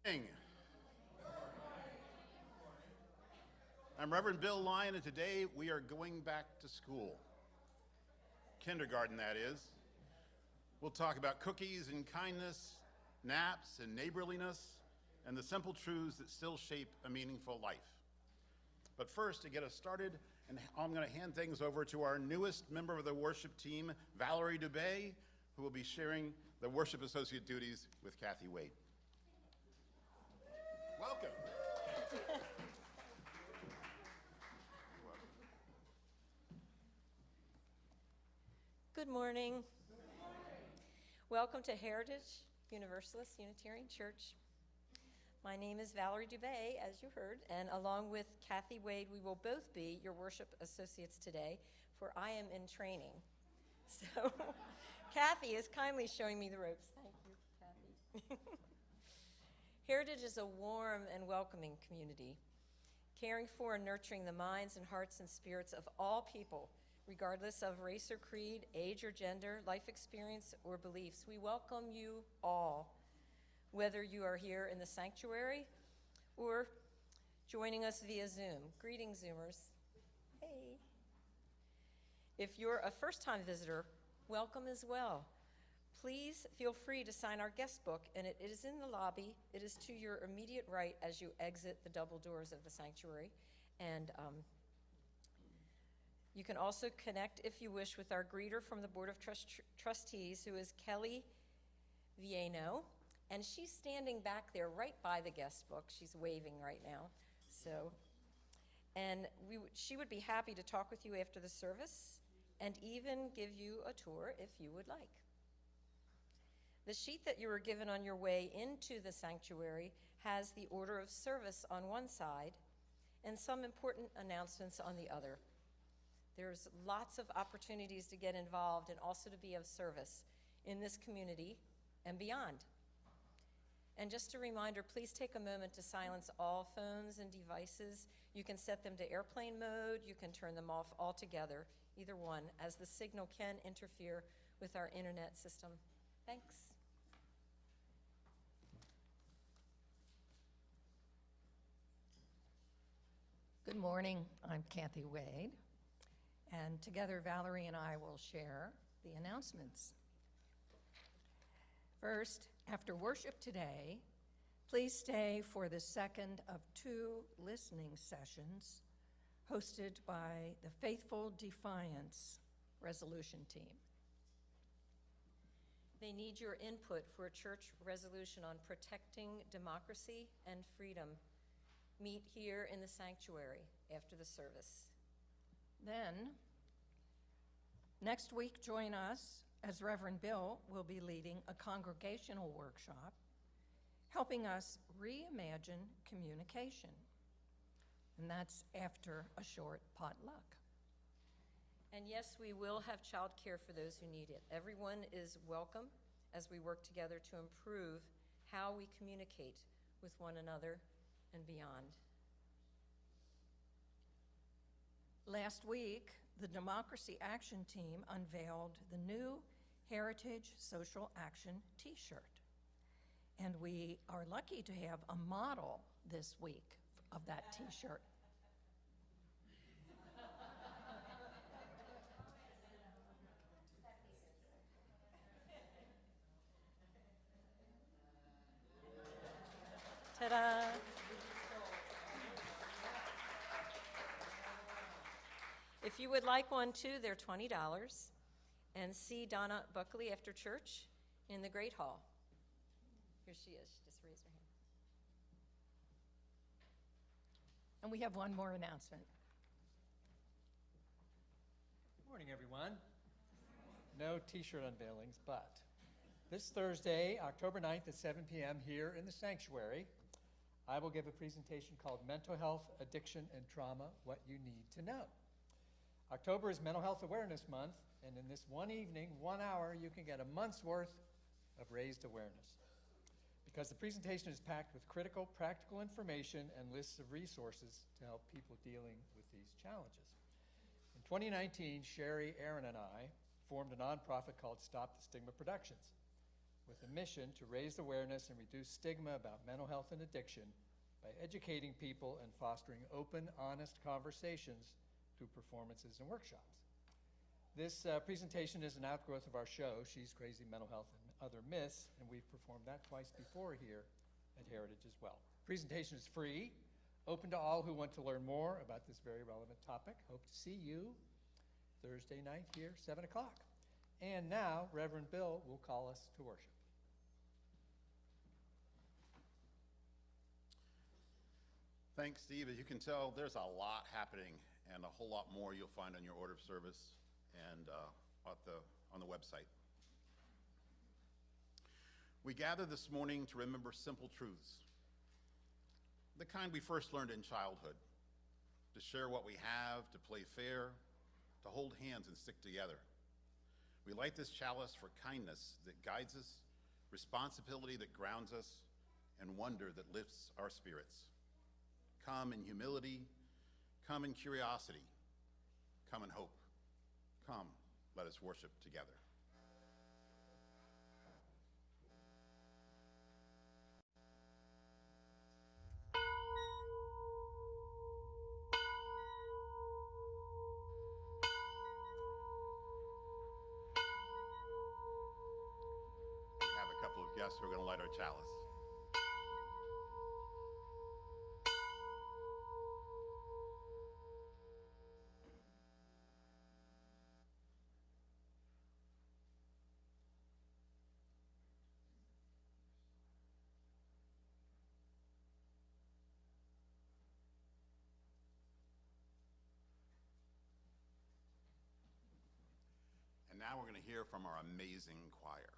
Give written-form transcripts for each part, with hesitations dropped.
Morning. I'm Reverend Bill Lyon, and today we are going back to school. Kindergarten, that is. We'll talk about cookies and kindness, naps and neighborliness, and the simple truths that still shape a meaningful life. But first, to get us started, I'm going to hand things over to our newest member of the worship team, Valerie Dubé, who will be sharing the worship associate duties with Kathy Wade. Welcome. Good morning. Welcome to Heritage Universalist Unitarian Church. My name is Valerie Dubé, as you heard, and along with Kathy Wade, we will both be your worship associates today, for I am in training. So Kathy is kindly showing me the ropes. Thank you, Kathy. Heritage is a warm and welcoming community, caring for and nurturing the minds and hearts and spirits of all people, regardless of race or creed, age or gender, life experience or beliefs. We welcome you all, whether you are here in the sanctuary or joining us via Zoom. Greetings, Zoomers. Hey. If you're a first-time visitor, welcome as well. Please feel free to sign our guest book, and it is in the lobby. It is to your immediate right as you exit the double doors of the sanctuary. And you can also connect, if you wish, with our greeter from the Board of Trustees, who is Kelly Vieno, and she's standing back there right by the guest book. She's waving right now. She would be happy to talk with you after the service and even give you a tour if you would like. The sheet that you were given on your way into the sanctuary has the order of service on one side and some important announcements on the other. There's lots of opportunities to get involved and also to be of service in this community and beyond. And just a reminder, please take a moment to silence all phones and devices. You can set them to airplane mode, you can turn them off altogether, either one, as the signal can interfere with our internet system. Thanks. Good morning, I'm Kathy Wade, and together Valerie and I will share the announcements. First, after worship today, please stay for the second of 2 listening sessions hosted by the Faithful Defiance resolution team. They need your input for a church resolution on protecting democracy and freedom. Meet here in the sanctuary after the service. Then, next week, join us as Reverend Bill will be leading a congregational workshop, helping us reimagine communication. And that's after a short potluck. And yes, we will have childcare for those who need it. Everyone is welcome as we work together to improve how we communicate with one another and beyond. Last week, the Democracy Action Team unveiled the new Heritage Social Action t-shirt. And we are lucky to have a model this week of that t-shirt. Ta-da! If you would like one too, they're $20. And see Donna Buckley after church in the Great Hall. Here she is. Just raise her hand. And we have one more announcement. Good morning, everyone. No t-shirt unveilings, but this Thursday, October 9th at 7 p.m. here in the sanctuary, I will give a presentation called Mental Health, Addiction, and Trauma, What You Need to Know. October is Mental Health Awareness Month, and in this one evening, 1 hour, you can get a month's worth of raised awareness. Because the presentation is packed with critical, practical information and lists of resources to help people dealing with these challenges. In 2019, Sherry, Aaron, and I formed a nonprofit called Stop the Stigma Productions. with a mission to raise awareness and reduce stigma about mental health and addiction by educating people and fostering open, honest conversations through performances and workshops. This presentation is an outgrowth of our show, She's Crazy, Mental Health and Other Myths, and we've performed that twice before here at Heritage as well. Presentation is free, open to all who want to learn more about this very relevant topic. Hope to see you Thursday night here, 7 o'clock. And now, Reverend Bill will call us to worship. Thanks, Steve. As you can tell, there's a lot happening and a whole lot more you'll find on your order of service and on the website. We gather this morning to remember simple truths, the kind we first learned in childhood, to share what we have, to play fair, to hold hands and stick together. We light this chalice for kindness that guides us, responsibility that grounds us, and wonder that lifts our spirits. Come in humility, come in curiosity, come in hope. Come, let us worship together. We have a couple of guests who are going to light our chalice. And now we're going to hear from our amazing choir.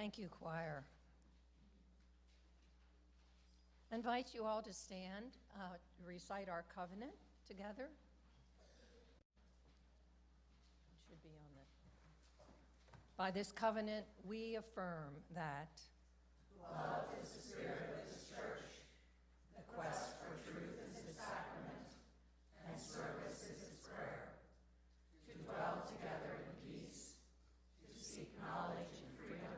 Thank you, choir. I invite you all to stand to recite our covenant together. It should be on the. By this covenant, we affirm that love is the spirit of this church, the quest for truth is its sacrament, and service is its prayer, to dwell together in peace, to seek knowledge and freedom,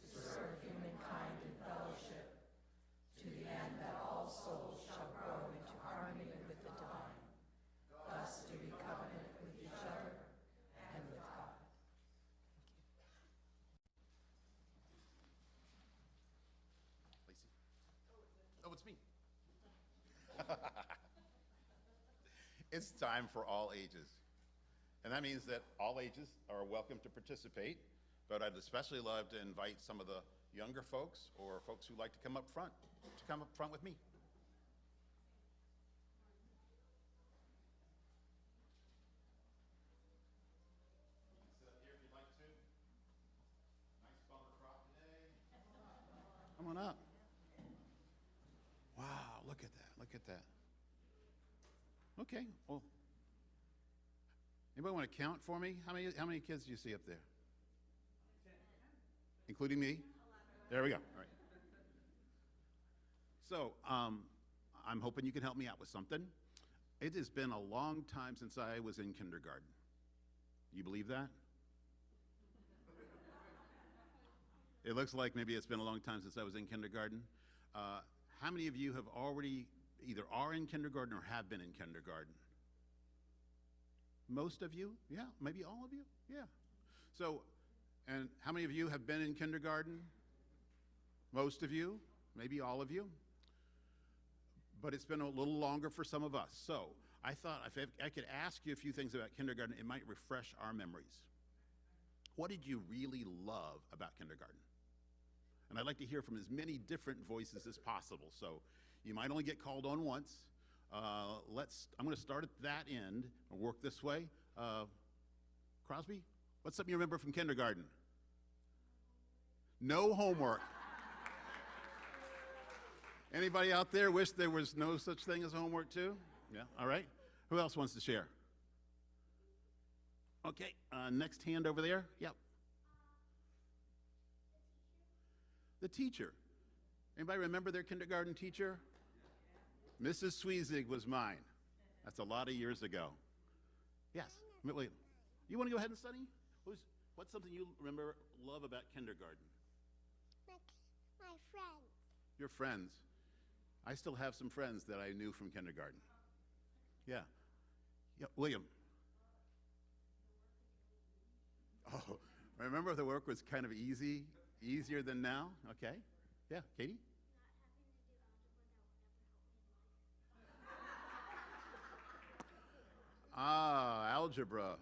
to serve humankind in fellowship, to the end that all souls shall grow into harmony with the divine. Thus do we covenant with each other and with God. Lacey? Oh, it's me. It's time for all ages. And that means that all ages are welcome to participate, but I'd especially love to invite some of the younger folks or folks who like to come up front with me. Sit up here if you'd like to. Nice bumper crop today. Come on up. Wow, look at that, look at that. Okay, well, anybody want to count for me? How many kids do you see up there? 10. Including me? 11. There we go, all right. So, I'm hoping you can help me out with something. It has been a long time since I was in kindergarten. You believe that? It looks like maybe it's been a long time since I was in kindergarten. How many of you have already either are in kindergarten or have been in kindergarten? Most of you? Yeah, maybe all of you? Yeah. So, and how many of you have been in kindergarten? Most of you? Maybe all of you? But it's been a little longer for some of us. So, I thought if I could ask you a few things about kindergarten, it might refresh our memories. What did you really love about kindergarten? And I'd like to hear from as many different voices as possible. So you might only get called on once. I'm going to start at that end and work this way. Crosby, what's something you remember from kindergarten? No homework. Anybody out there wish there was no such thing as homework too? Yeah, all right. Who else wants to share? Okay, next hand over there. Yep. The teacher. Anybody remember their kindergarten teacher? Mrs. Sweezig was mine. That's a lot of years ago. Yes. Wait. You want to go ahead and study? What's something you love about kindergarten? My friends. Your friends. I still have some friends that I knew from kindergarten. Yeah. Yeah, William. Oh, remember the work was kind of easier than now? Okay. Yeah, Katie? Algebra.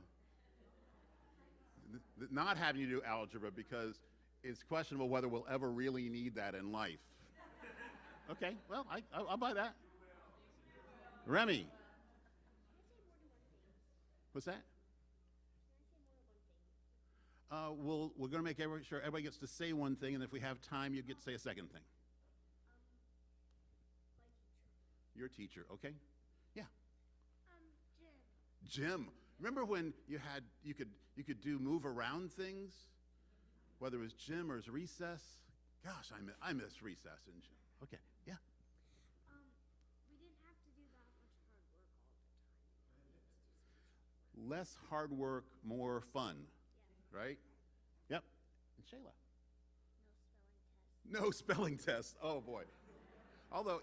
Not having to do algebra because it's questionable whether we'll ever really need that in life. Okay, well, I'll buy that. Remy. What's that? We're going to make sure everybody gets to say one thing, and if we have time, you get to say a second thing. Your teacher, okay? Yeah. Gym. Remember when you could do move around things, whether it was gym or it was recess? Gosh, I miss recess and gym. Okay, yeah. We didn't have to do that much hard work all the time. Less hard work, more fun, yeah. Right? Yep. And Shayla? No spelling test. Oh boy. Although,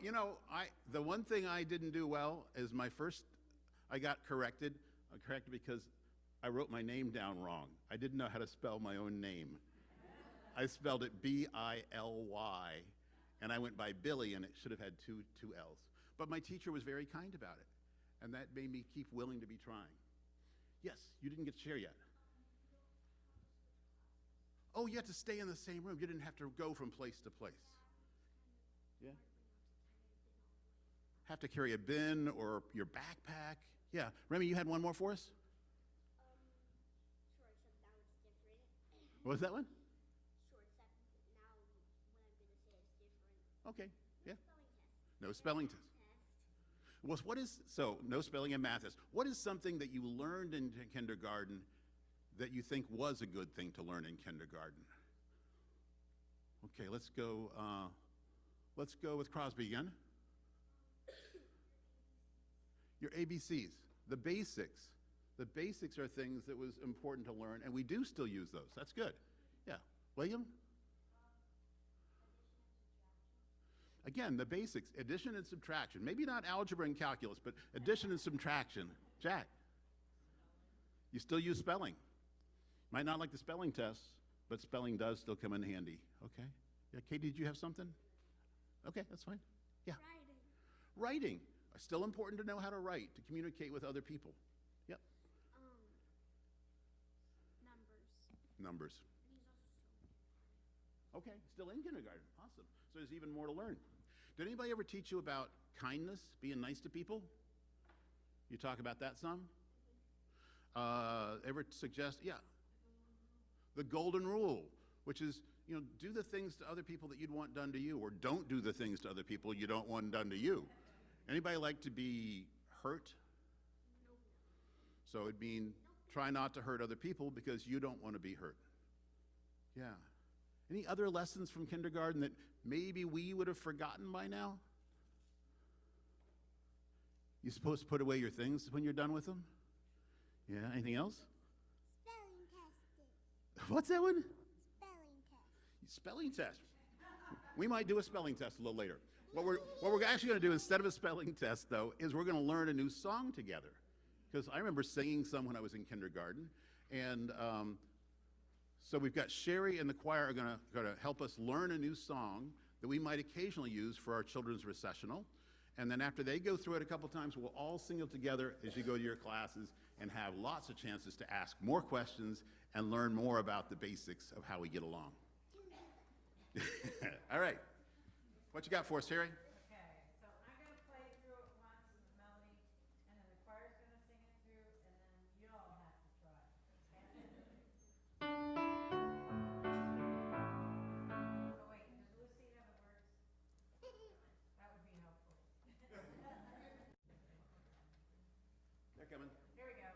the one thing I didn't do well is I got corrected. Because I wrote my name down wrong. I didn't know how to spell my own name. I spelled it B-I-L-Y, and I went by Billy, and it should have had two L's. But my teacher was very kind about it, and that made me keep willing to be trying. Yes, you didn't get to share yet. Oh, you had to stay in the same room. You didn't have to go from place to place. Yeah? Have to carry a bin or your backpack. Yeah. Remy, you had one more for us? Sure, except that was different. What was that one? Sure, except Okay, yeah. No spelling test. Well, so no spelling and math test. What is something that you learned in kindergarten that you think was a good thing to learn in kindergarten? Okay, let's go with Crosby again. Your ABCs, the basics. The basics are things that was important to learn, and we do still use those. That's good. Yeah. William? Again, the basics, addition and subtraction. Maybe not algebra and calculus, but addition and subtraction. Jack? You still use spelling. Might not like the spelling test, but spelling does still come in handy. Okay. Yeah, Katie, did you have something? Okay, that's fine. Yeah. Writing. Still important to know how to write, to communicate with other people. Yep. Numbers. Okay, still in kindergarten. Awesome. So there's even more to learn. Did anybody ever teach you about kindness, being nice to people? You talk about that some? Ever suggest, yeah. The golden rule, which is, do the things to other people that you'd want done to you, or don't do the things to other people you don't want done to you. Anybody like to be hurt? So it'd mean try not to hurt other people because you don't want to be hurt. Yeah. Any other lessons from kindergarten that maybe we would have forgotten by now? You supposed to put away your things when you're done with them? Yeah, anything else? Spelling test. What's that one? Spelling test. Spelling test. We might do a spelling test a little later. What we're actually going to do instead of a spelling test, though, is we're going to learn a new song together. Because I remember singing some when I was in kindergarten. And so we've got Sherry and the choir are going to help us learn a new song that we might occasionally use for our children's recessional. And then after they go through it a couple times, we'll all sing it together as you go to your classes and have lots of chances to ask more questions and learn more about the basics of how we get along. All right. What you got for us, Harry? Okay, so I'm going to play through it once in the melody, and then the choir's going to sing it through, and then you all have to try. Oh, wait, does Lucy have the words? That would be helpful. They're coming. Here we go.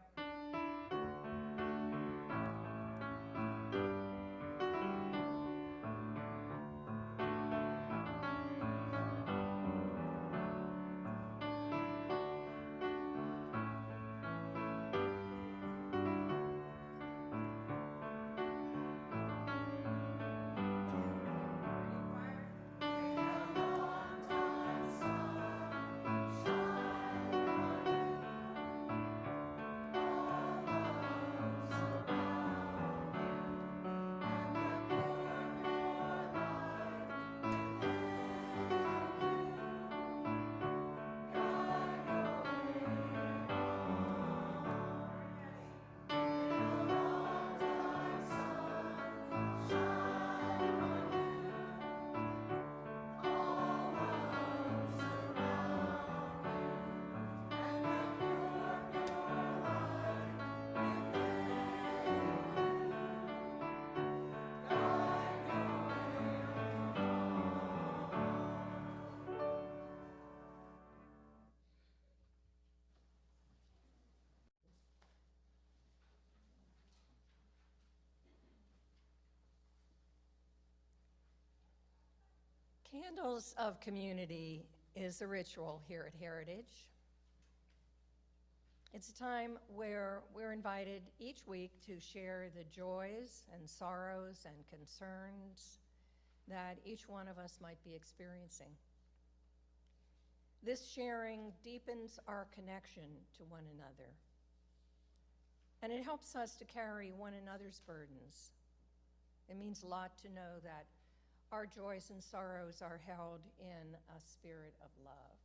Candles of Community is a ritual here at Heritage. It's a time where we're invited each week to share the joys and sorrows and concerns that each one of us might be experiencing. This sharing deepens our connection to one another, and it helps us to carry one another's burdens. It means a lot to know that our joys and sorrows are held in a spirit of love.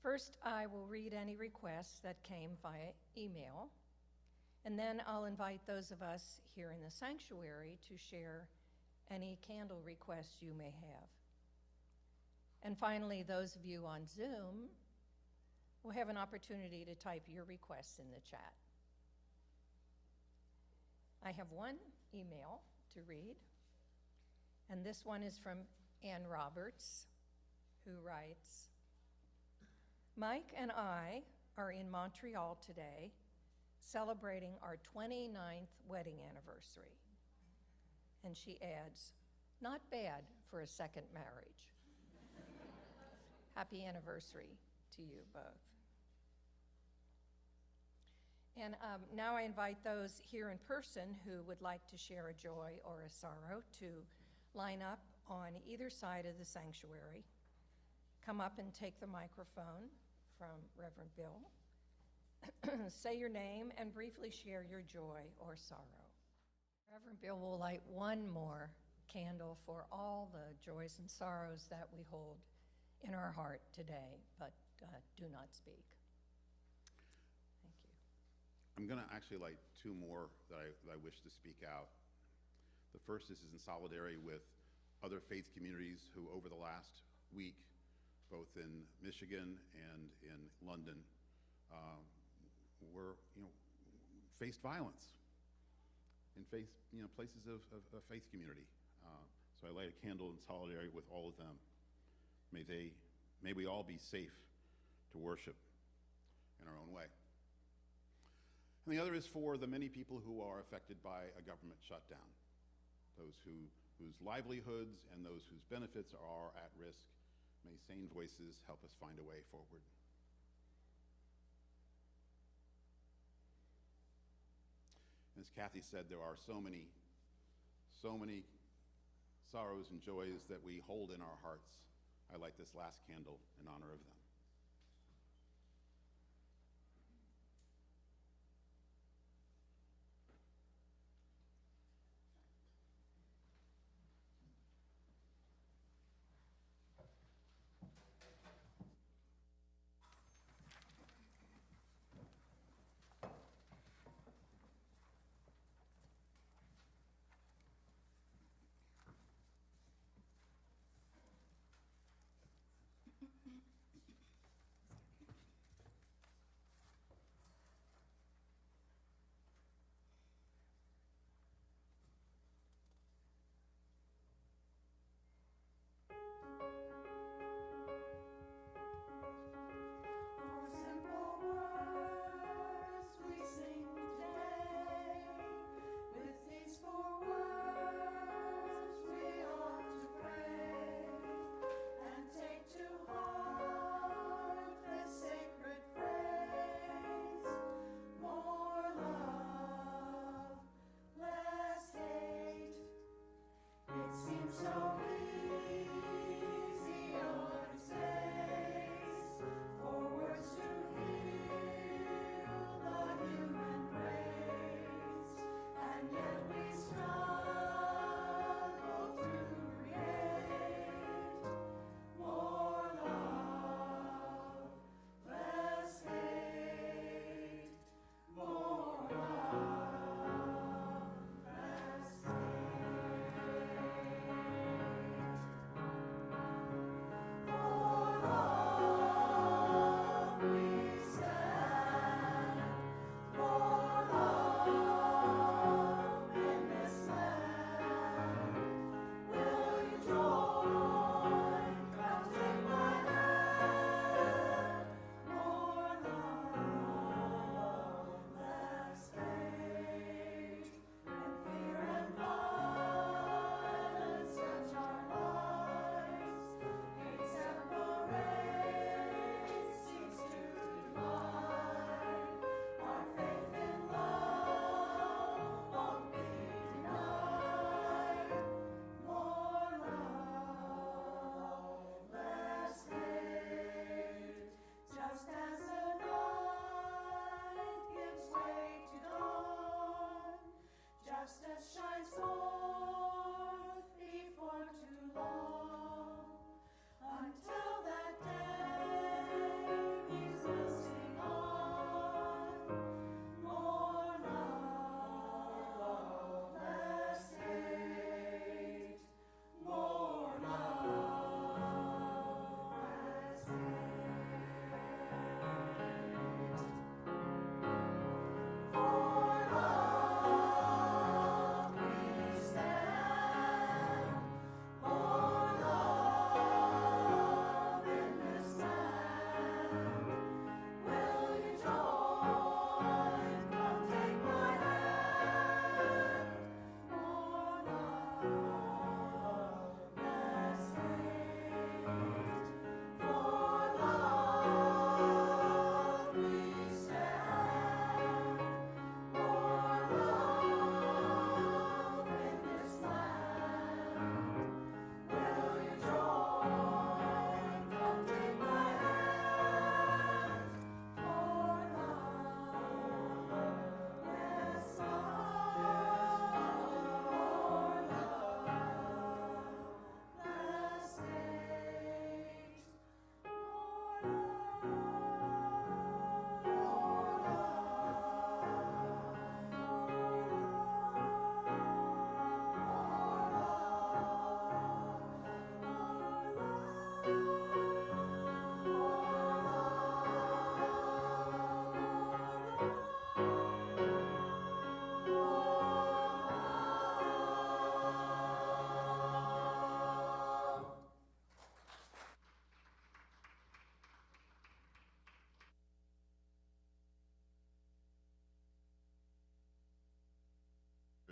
First, I will read any requests that came via email, and then I'll invite those of us here in the sanctuary to share any candle requests you may have. And finally, those of you on Zoom will have an opportunity to type your requests in the chat. I have one email to read, And this one is from Ann Roberts, who writes, Mike and I are in Montreal today celebrating our 29th wedding anniversary. And she adds, not bad for a second marriage. Happy anniversary to you both. And now I invite those here in person who would like to share a joy or a sorrow to line up on either side of the sanctuary. Come up and take the microphone from Reverend Bill. Say your name and briefly share your joy or sorrow. Reverend Bill will light one more candle for all the joys and sorrows that we hold in our heart today, but do not speak. Thank you. I'm going to actually light two more that I wish to speak out. The first is in solidarity with other faith communities who over the last week, both in Michigan and in London, faced violence in places of faith community. So I light a candle in solidarity with all of them. May we all be safe to worship in our own way. And the other is for the many people who are affected by a government shutdown, those whose livelihoods and those whose benefits are at risk. May sane voices help us find a way forward. As Kathy said, there are so many sorrows and joys that we hold in our hearts. I light this last candle in honor of them.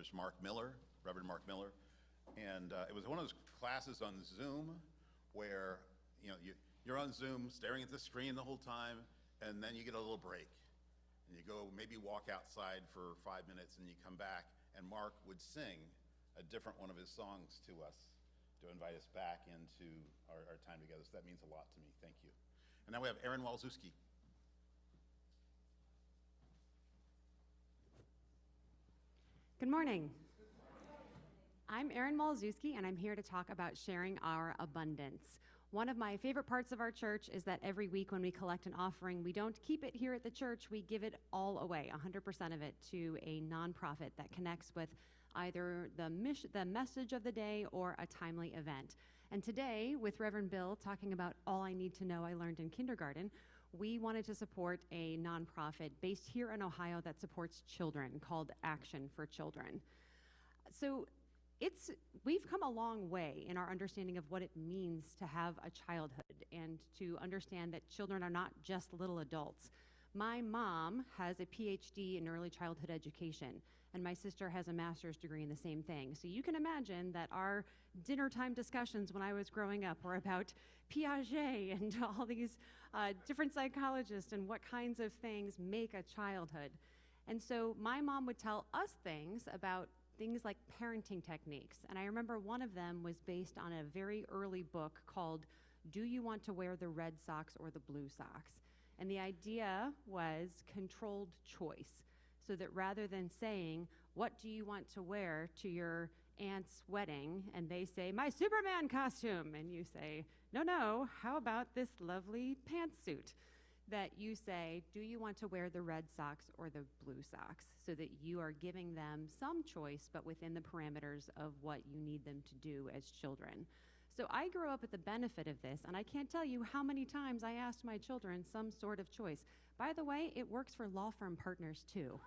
Mr. Mark Miller, Reverend Mark Miller. And it was one of those classes on Zoom where, you're on Zoom staring at the screen the whole time, and then you get a little break. And you go maybe walk outside for 5 minutes, and you come back, and Mark would sing a different one of his songs to us to invite us back into our time together. So that means a lot to me. Thank you. And now we have Aaron Walzewski. Good morning. I'm Erin Malzewski, and I'm here to talk about sharing our abundance. One of my favorite parts of our church is that every week when we collect an offering, we don't keep it here at the church, we give it all away, 100% of it, to a nonprofit that connects with either the message of the day or a timely event. And today, with Reverend Bill talking about All I Need to Know I Learned in Kindergarten, we wanted to support a nonprofit based here in Ohio that supports children called Action for Children. So we've come a long way in our understanding of what it means to have a childhood and to understand that children are not just little adults. My mom has a PhD in early childhood education, and my sister has a master's degree in the same thing. So you can imagine that our dinner time discussions when I was growing up were about Piaget and all these different psychologists and what kinds of things make a childhood. And so my mom would tell us things about things like parenting techniques. And I remember one of them was based on a very early book called Do You Want to Wear the Red Socks or the Blue Socks? And the idea was controlled choice, so that rather than saying, what do you want to wear to your aunt's wedding? And they say, my Superman costume. And you say, no, how about this lovely pantsuit? That you say, do you want to wear the red socks or the blue socks? So that you are giving them some choice, but within the parameters of what you need them to do as children. So I grew up with the benefit of this, and I can't tell you how many times I asked my children some sort of choice. By the way, it works for law firm partners too.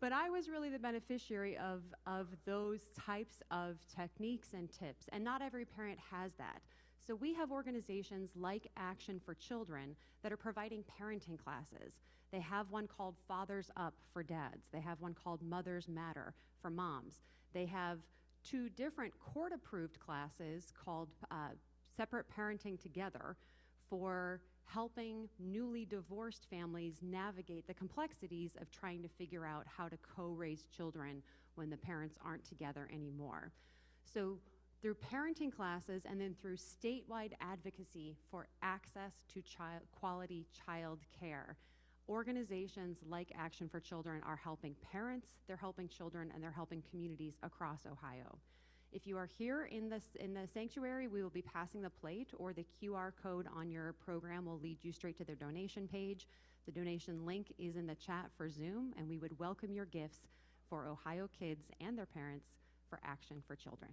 But I was really the beneficiary of those types of techniques and tips, and not every parent has that. So we have organizations like Action for Children that are providing parenting classes. They have one called Fathers Up for dads. They have one called Mothers Matter for moms. They have 2 different court-approved classes called Separate Parenting Together for helping newly divorced families navigate the complexities of trying to figure out how to co-raise children when the parents aren't together anymore. So through parenting classes and then through statewide advocacy for access to quality child care, organizations like Action for Children are helping parents, they're helping children, and they're helping communities across Ohio. If you are here in the sanctuary, we will be passing the plate, or the QR code on your program will lead you straight to their donation page. The donation link is in the chat for Zoom, and we would welcome your gifts for Ohio kids and their parents for Action for Children.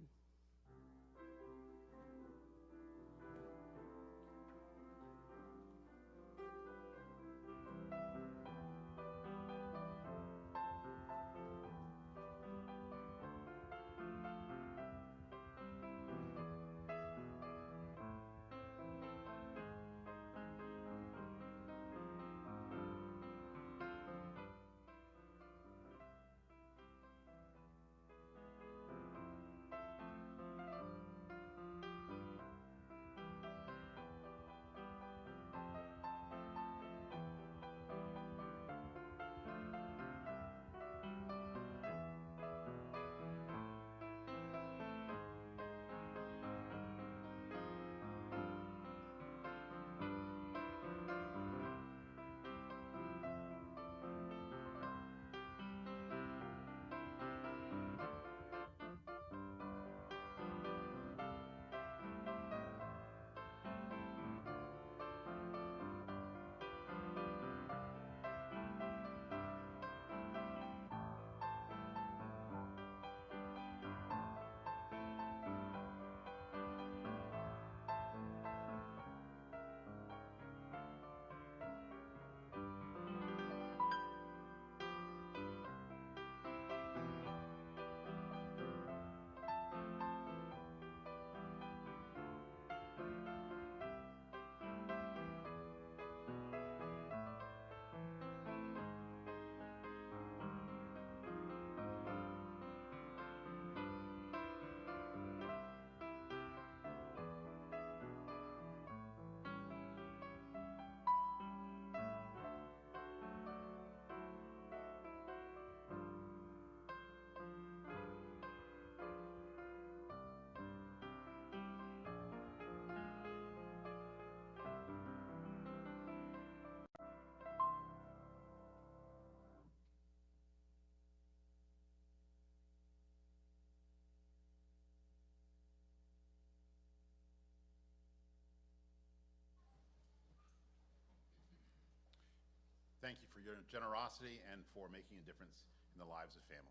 Thank you for your generosity and for making a difference in the lives of families.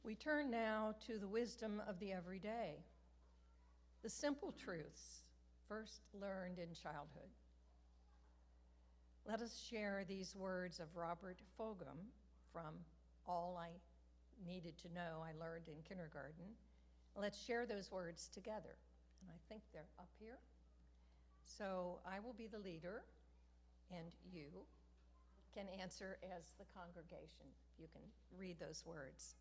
We turn now to the wisdom of the everyday, the simple truths first learned in childhood. Let us share these words of Robert Fulghum from All I Needed to Know I Learned in Kindergarten. Let's share those words together. And I think they're up here. So I will be the leader, and you can answer as the congregation. You can read those words.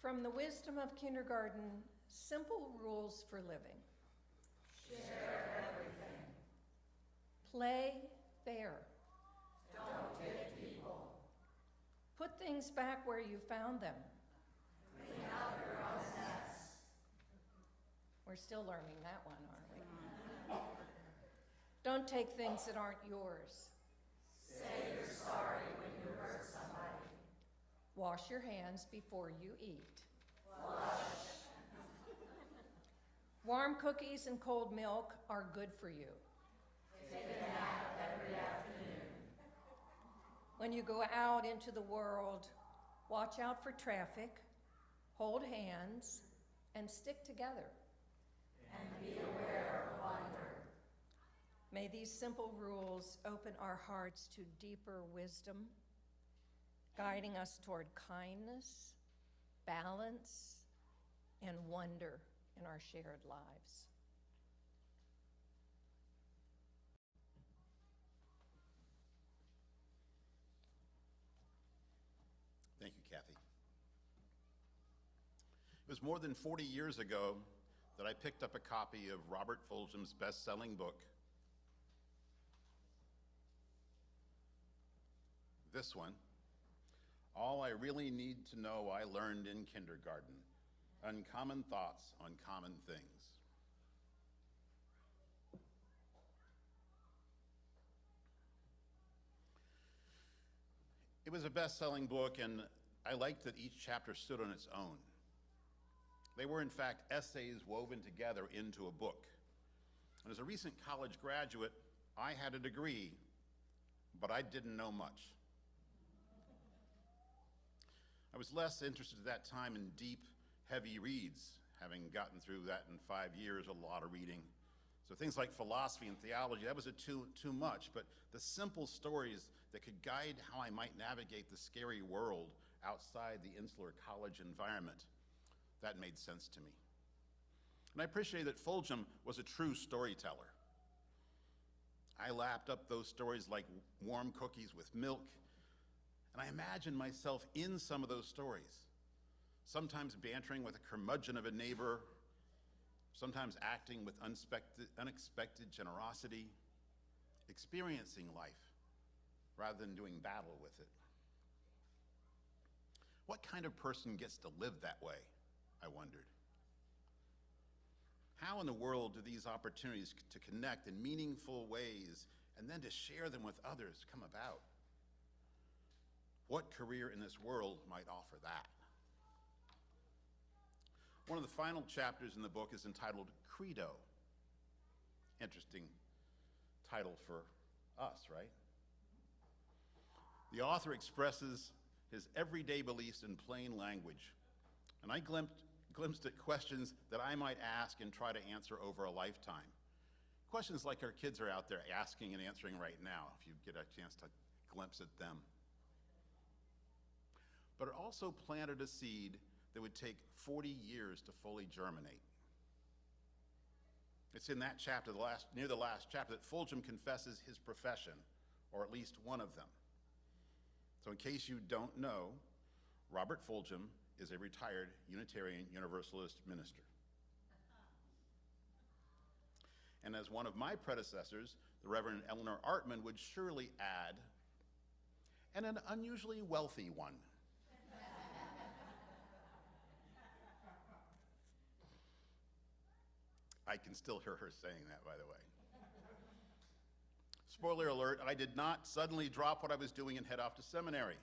From the wisdom of kindergarten, simple rules for living. Share everything. Play fair. Don't hit people. Put things back where you found them. Clean out your own mess. We're still learning that one, aren't we? Don't take things that aren't yours. Say you're sorry when you hurt somebody. Wash your hands before you eat. Flush. Warm cookies and cold milk are good for you. Take a nap every afternoon. When you go out into the world, watch out for traffic, hold hands, and stick together. And be aware of wonder. May these simple rules open our hearts to deeper wisdom, guiding us toward kindness, balance, and wonder in our shared lives. Thank you, Kathy. It was more than 40 years ago that I picked up a copy of Robert Fulghum's best-selling book, this one, All I Really Need to Know I Learned in Kindergarten, Uncommon Thoughts on Common Things. It was a best-selling book, and I liked that each chapter stood on its own. They were, in fact, essays woven together into a book. And as a recent college graduate, I had a degree, but I didn't know much. I was less interested at that time in deep, heavy reads, having gotten through that in 5 years, a lot of reading. So things like philosophy and theology, that was too much, but the simple stories that could guide how I might navigate the scary world outside the insular college environment, that made sense to me. And I appreciate that Fulghum was a true storyteller. I lapped up those stories like warm cookies with milk, and I imagined myself in some of those stories, sometimes bantering with a curmudgeon of a neighbor, sometimes acting with unexpected generosity, experiencing life rather than doing battle with it. What kind of person gets to live that way, I wondered. How in the world do these opportunities to connect in meaningful ways and then to share them with others come about? What career in this world might offer that? One of the final chapters in the book is entitled Credo. Interesting title for us, right? The author expresses his everyday beliefs in plain language, and I glimpsed at questions that I might ask and try to answer over a lifetime. Questions like our kids are out there asking and answering right now, if you get a chance to glimpse at them. But it also planted a seed that would take 40 years to fully germinate. It's in that chapter, near the last chapter, that Fulghum confesses his profession, or at least one of them. So in case you don't know, Robert Fulghum is a retired Unitarian Universalist minister. And as one of my predecessors, the Reverend Eleanor Artman, would surely add, and an unusually wealthy one. I can still hear her saying that, by the way. Spoiler alert, I did not suddenly drop what I was doing and head off to seminary.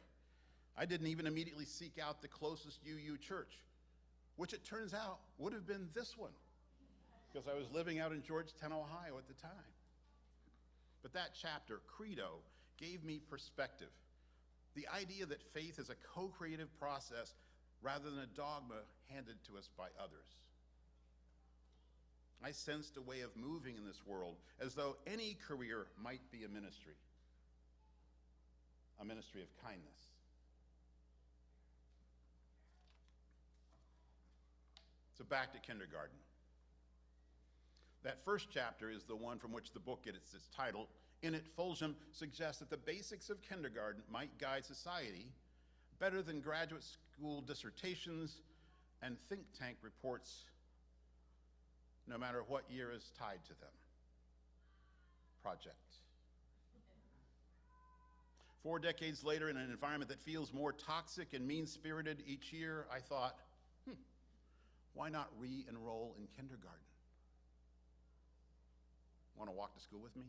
I didn't even immediately seek out the closest UU church, which it turns out would have been this one, because I was living out in Georgetown, Ohio at the time. But that chapter, Credo, gave me perspective. The idea that faith is a co-creative process rather than a dogma handed to us by others. I sensed a way of moving in this world as though any career might be a ministry of kindness. So back to kindergarten. That first chapter is the one from which the book gets its title. In it, Fulgham suggests that the basics of kindergarten might guide society better than graduate school dissertations and think tank reports, no matter what year is tied to them. Project. 4 decades later, in an environment that feels more toxic and mean-spirited each year, I thought, why not re-enroll in kindergarten? Want to walk to school with me?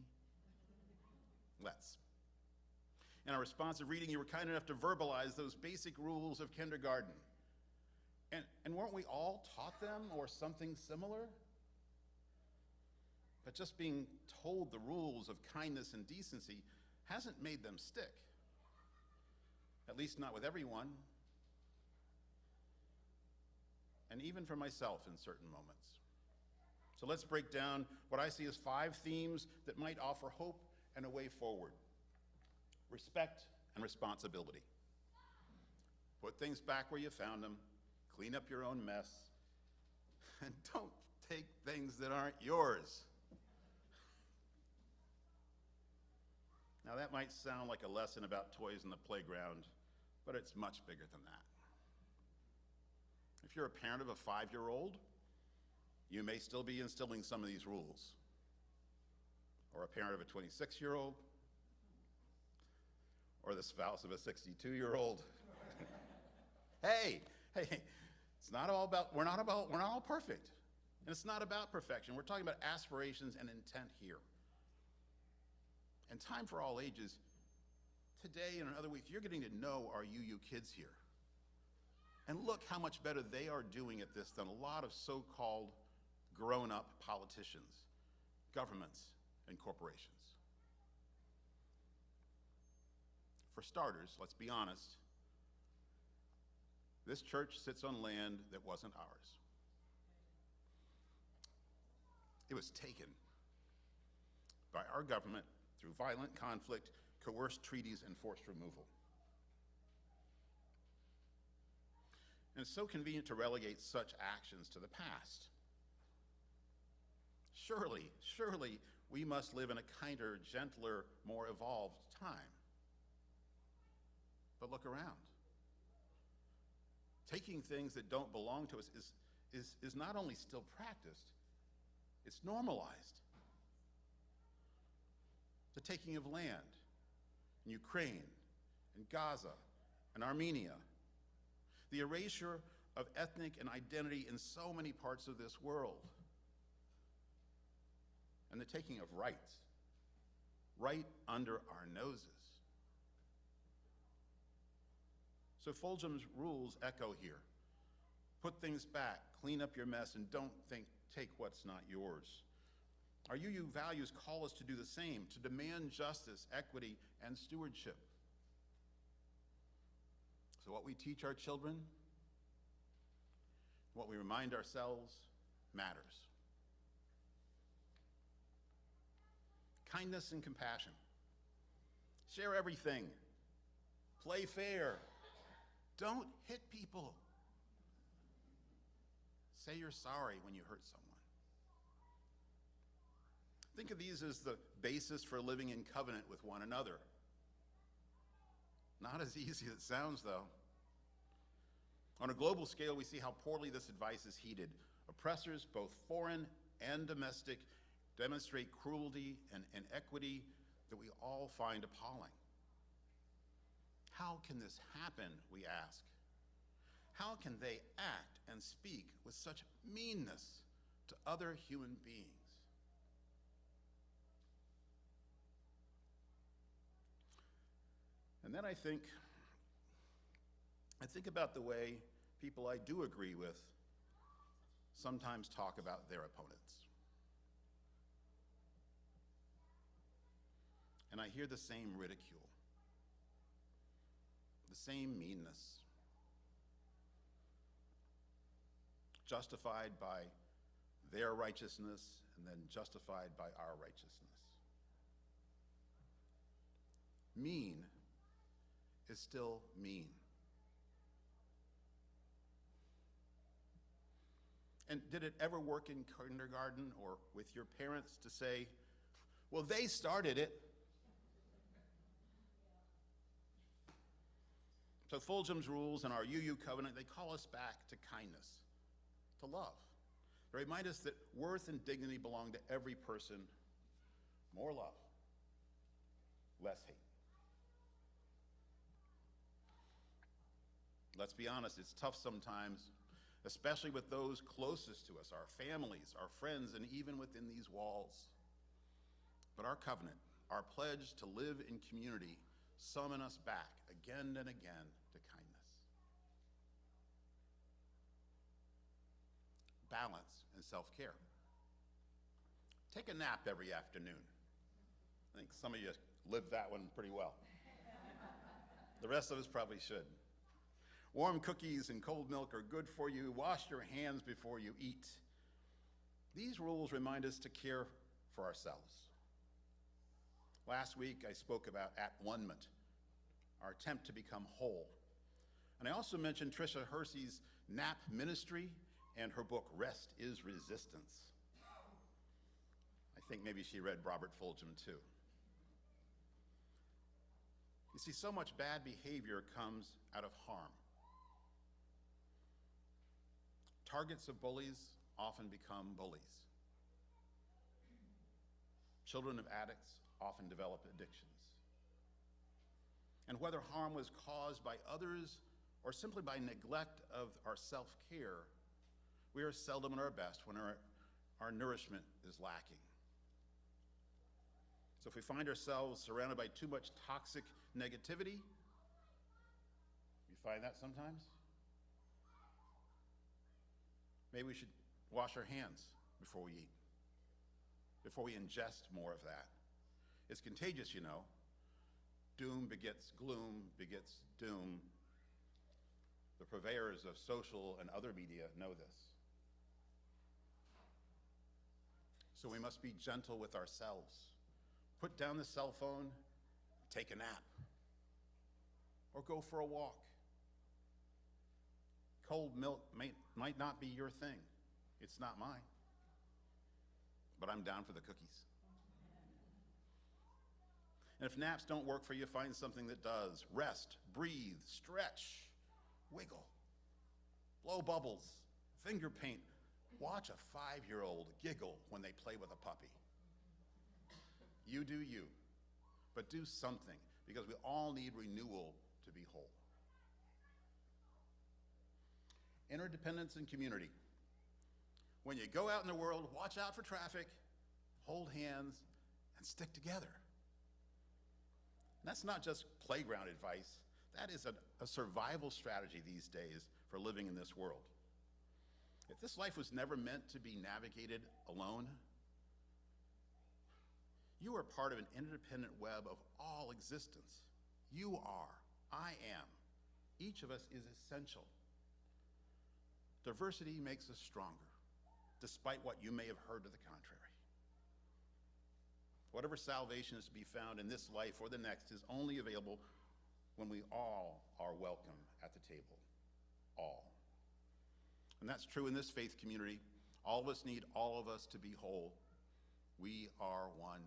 Let's. In our responsive reading, you were kind enough to verbalize those basic rules of kindergarten. And weren't we all taught them or something similar? But just being told the rules of kindness and decency hasn't made them stick. At least not with everyone. And even for myself in certain moments. So let's break down what I see as 5 themes that might offer hope and a way forward. Respect and responsibility. Put things back where you found them, clean up your own mess, and don't take things that aren't yours. Now that might sound like a lesson about toys in the playground, but it's much bigger than that. If you're a parent of a 5-year-old, you may still be instilling some of these rules. Or a parent of a 26-year-old, or the spouse of a 62-year-old. Hey, it's not all about, we're not all perfect. And it's not about perfection. We're talking about aspirations and intent here. And time for all ages. Today and in another week, you're getting to know our UU kids here. And look how much better they are doing at this than a lot of so-called grown-up politicians, governments, and corporations. For starters, let's be honest, this church sits on land that wasn't ours. It was taken by our government through violent conflict, coerced treaties, and forced removal. And it's so convenient to relegate such actions to the past. Surely, we must live in a kinder, gentler, more evolved time. But look around. Taking things that don't belong to us is not only still practiced, it's normalized. The taking of land in Ukraine, in Gaza, and Armenia. The erasure of ethnic and identity in so many parts of this world. And the taking of rights, right under our noses. So Fulgham's rules echo here. Put things back, clean up your mess, and don't take what's not yours. Our UU values call us to do the same, to demand justice, equity, and stewardship. So what we teach our children, what we remind ourselves, matters. Kindness and compassion. Share everything. Play fair. Don't hit people. Say you're sorry when you hurt someone. Think of these as the basis for living in covenant with one another. Not as easy as it sounds, though. On a global scale, we see how poorly this advice is heeded. Oppressors, both foreign and domestic, demonstrate cruelty and inequity that we all find appalling. How can this happen, we ask? How can they act and speak with such meanness to other human beings? And then I think about the way people I do agree with sometimes talk about their opponents. And I hear the same ridicule, the same meanness, justified by their righteousness and then justified by our righteousness. Mean is still mean. And did it ever work in kindergarten or with your parents to say, well, they started it? So Fulgham's rules and our UU covenant, they call us back to kindness, to love. They remind us that worth and dignity belong to every person. More love, less hate. Let's be honest, it's tough sometimes, especially with those closest to us, our families, our friends, and even within these walls. But our covenant, our pledge to live in community, summon us back again and again to kindness. Balance and self-care. Take a nap every afternoon. I think some of you lived that one pretty well. The rest of us probably should. Warm cookies and cold milk are good for you. Wash your hands before you eat. These rules remind us to care for ourselves. Last week, I spoke about at-one-ment, our attempt to become whole. And I also mentioned Tricia Hersey's nap ministry and her book, Rest is Resistance. I think maybe she read Robert Fulgham, too. You see, so much bad behavior comes out of harm. Targets of bullies often become bullies. Children of addicts often develop addictions. And whether harm was caused by others or simply by neglect of our self-care, we are seldom at our best when our nourishment is lacking. So if we find ourselves surrounded by too much toxic negativity, you find that sometimes? Maybe we should wash our hands before we eat, before we ingest more of that. It's contagious, you know. Doom begets gloom, begets doom. The purveyors of social and other media know this. So we must be gentle with ourselves. Put down the cell phone, take a nap, or go for a walk. Cold milk might not be your thing. It's not mine. But I'm down for the cookies. And if naps don't work for you, find something that does. Rest, breathe, stretch, wiggle, blow bubbles, finger paint. Watch a 5-year-old giggle when they play with a puppy. You do you, but do something, because we all need renewal to be whole. Interdependence and community. When you go out in the world, watch out for traffic, hold hands, and stick together. And that's not just playground advice. That is a survival strategy these days for living in this world. If this life was never meant to be navigated alone, you are part of an interdependent web of all existence. You are, I am. Each of us is essential. Diversity makes us stronger, despite what you may have heard to the contrary. Whatever salvation is to be found in this life or the next is only available when we all are welcome at the table. All. And that's true in this faith community. All of us need all of us to be whole. We are one.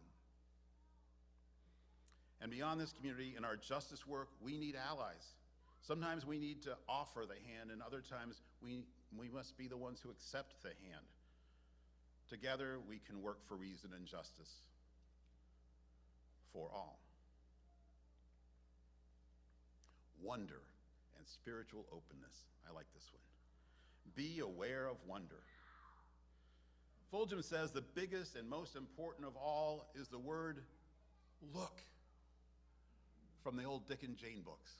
And beyond this community, in our justice work, we need allies. Sometimes we need to offer the hand, and other times we must be the ones who accept the hand. Together, we can work for reason and justice for all. Wonder and spiritual openness. I like this one. Be aware of wonder. Fulgham says the biggest and most important of all is the word look. from the old Dick and Jane books.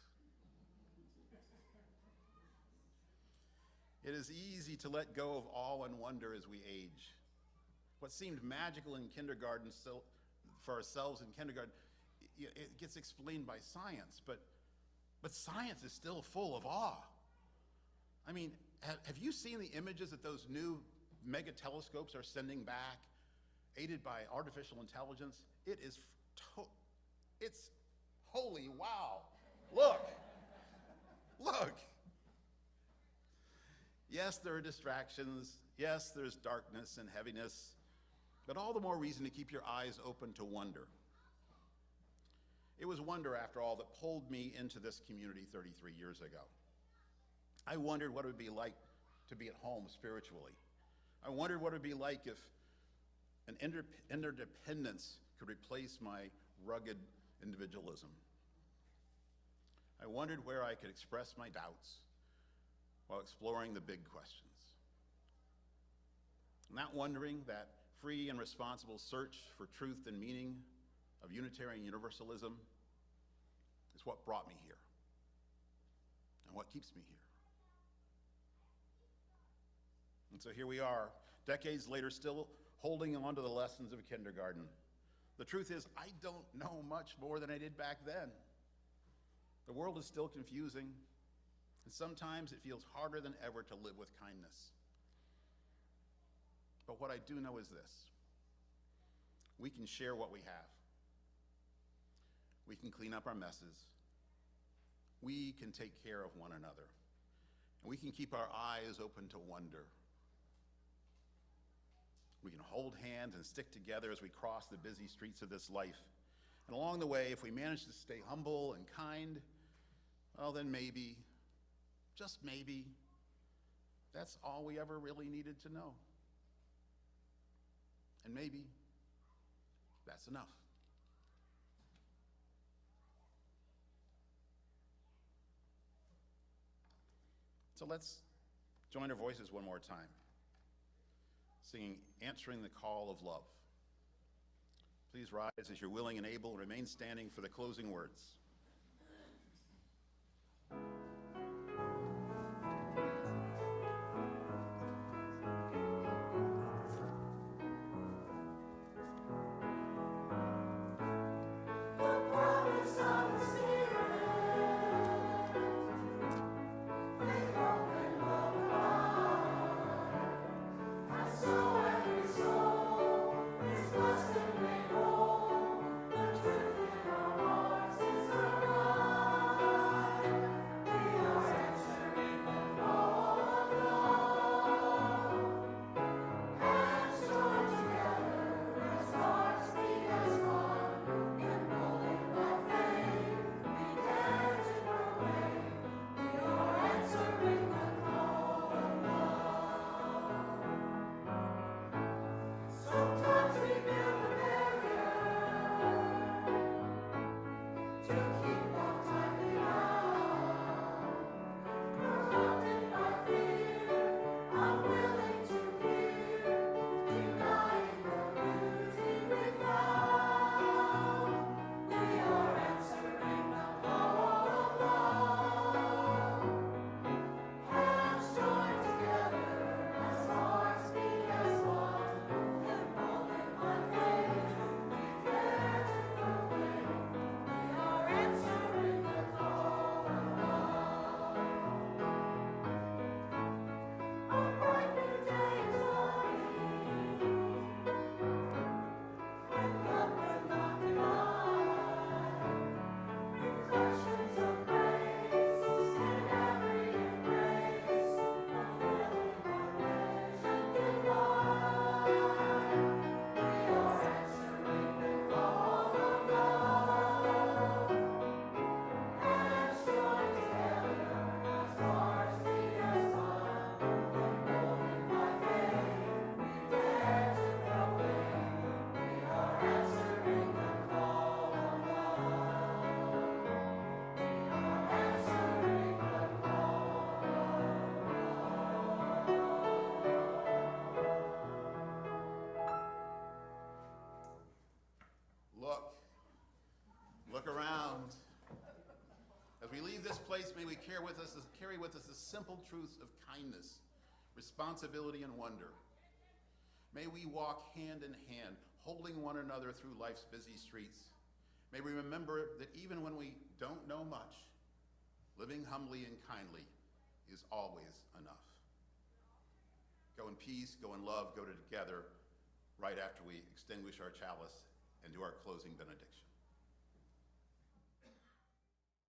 It is easy to let go of awe and wonder as we age. What seemed magical in kindergarten, so for ourselves in kindergarten, it gets explained by science, but science is still full of awe. I mean, have you seen the images that those new mega telescopes are sending back, aided by artificial intelligence? It's holy wow. Look. Yes, there are distractions. Yes, there's darkness and heaviness, but all the more reason to keep your eyes open to wonder. It was wonder, after all, that pulled me into this community 33 years ago. I wondered what it would be like to be at home spiritually. I wondered what it would be like if an interdependence could replace my rugged individualism. I wondered where I could express my doubts while exploring the big questions. And that wondering, that free and responsible search for truth and meaning of Unitarian Universalism is what brought me here and what keeps me here. And so here we are, decades later, still holding on to the lessons of kindergarten. The truth is, I don't know much more than I did back then. The world is still confusing, and sometimes it feels harder than ever to live with kindness. But what I do know is this: we can share what we have. We can clean up our messes. We can take care of one another. And we can keep our eyes open to wonder. We can hold hands and stick together as we cross the busy streets of this life. And along the way, if we manage to stay humble and kind, well, then maybe, just maybe, that's all we ever really needed to know. And maybe that's enough. So let's join our voices one more time, singing Answering the Call of Love. Please rise as you're willing and able, and remain standing for the closing words. Is place, may we carry with us the simple truths of kindness, responsibility, and wonder. May we walk hand in hand, holding one another through life's busy streets. May we remember that even when we don't know much, living humbly and kindly is always enough. Go in peace, go in love, go together right after we extinguish our chalice and do our closing benediction.